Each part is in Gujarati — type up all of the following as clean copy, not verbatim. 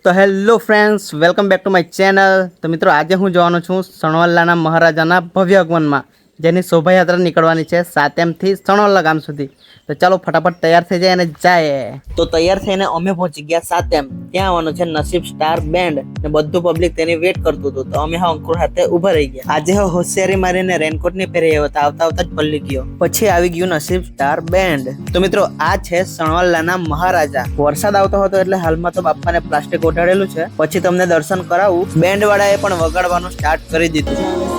તો hello friends, welcome back to my channel. તો મિત્રો, આજે હું જવાનો છું સણવલ્લાના મહારાજાના ભવ્ય આગમનમાં, જેની શોભાયાત્રા નીકળવાની છે સાતેમથી સણવલ્લા ગામ સુધી। તો ચાલો ફટાફટ તૈયાર થઈ જાય અને જાય। તો તૈયાર થઈને અમે પહોંચી ગયા સાતેમ। ત્યાં આવવાનું છે નસીબ સ્ટાર બેન્ડ ને બધું પબ્લિક તેની વેટ કરતું હતું। તો અમે અંકુર હાથે ઊભા રહી ગયા। આજે હોશિયારી મારીને રેનકોટ ની પહેરી આવ્યો, આવતા આવતા જ પલ્લી ગયો। પછી આવી ગયું નસીબ સ્ટાર બેન્ડ। તો મિત્રો, આ છે સણવલ્લાના મહારાજા। વરસાદ આવતો હતો એટલે હાલમાં તો બાપાને પ્લાસ્ટિક ઓઢાડેલું છે। પછી તમને દર્શન કરાવું। બેન્ડ વાળાએ પણ વગાડવાનું સ્ટાર્ટ કરી દીધું।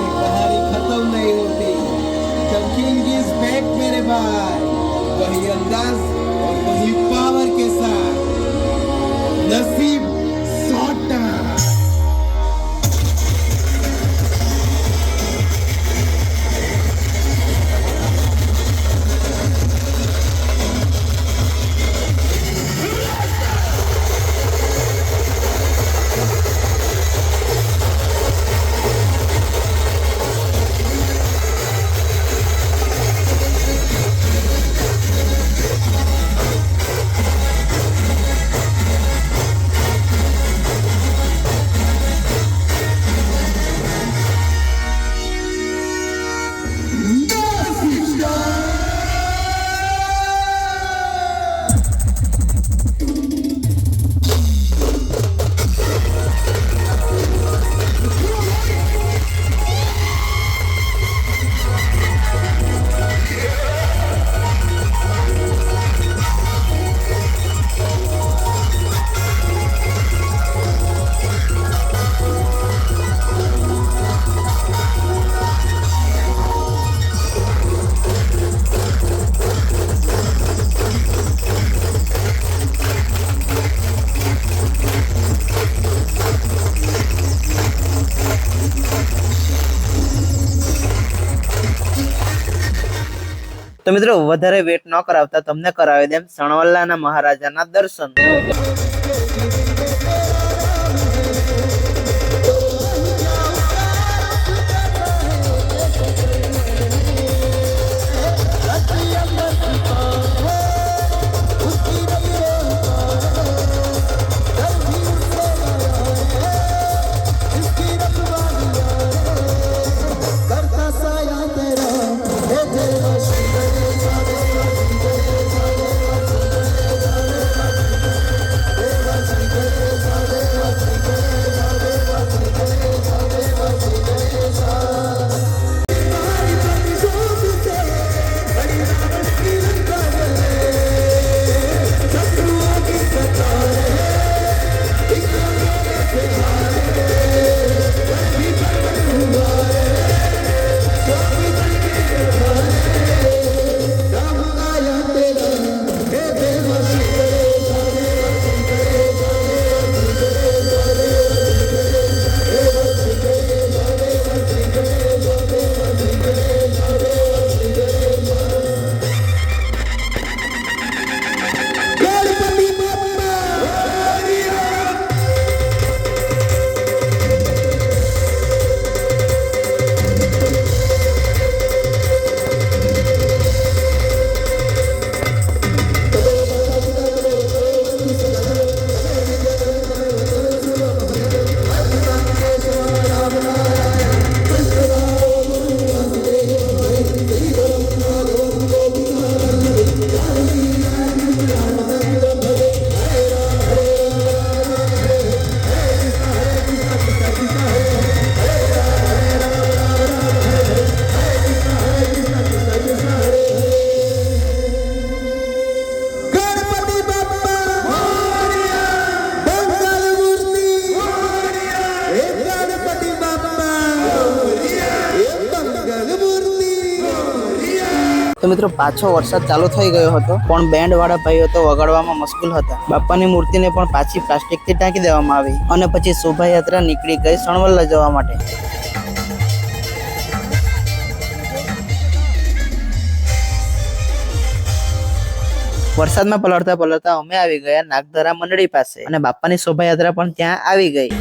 તો મિત્રો, વધારે વેટ ન કરાવતા તમને કરાવી દેમ સણવલ્લાના મહારાજાના દર્શન। તો મિત્રો, પાછો વરસાદ ચાલુ થઈ ગયો હતો, પણ બેન્ડ વાળા ભાઈઓ તો વગાડવામાં મશગુલ હતા। બાપાની મૂર્તિને પણ પાછી પ્લાસ્ટિકથી ઢાંકી દેવામાં આવી અને પછી શોભાયાત્રા નીકળી ગઈ સણવલ્લા જવા માટે। વરસાદમાં પલળતા પલળતા અમે આવી ગયા નાગધરા મંડળી પાસે અને બાપાની શોભાયાત્રા પણ ત્યાં આવી ગઈ।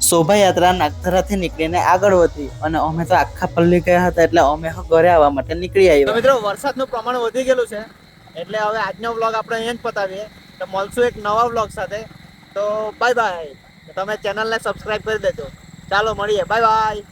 શોભાયાત્રા નાગધરાથી નીકળીને આગળ વધી અને અમે તો આખા પલ્લી ગયા હતા એટલે અમે ઘરે આવવા માટે નીકળી આવ્યા. મિત્રો વરસાદનું પ્રમાણ વધી ગયેલું છે એટલે હવે આજનો વ્લોગ આપણે અહીંયા જ પતાવીએ. તો મળશું એક નવા વ્લોગ સાથે. તો બાય બાય. તમે ચેનલને સબસ્ક્રાઇબ કરી દેજો. ચાલો મળીએ. Bye bye.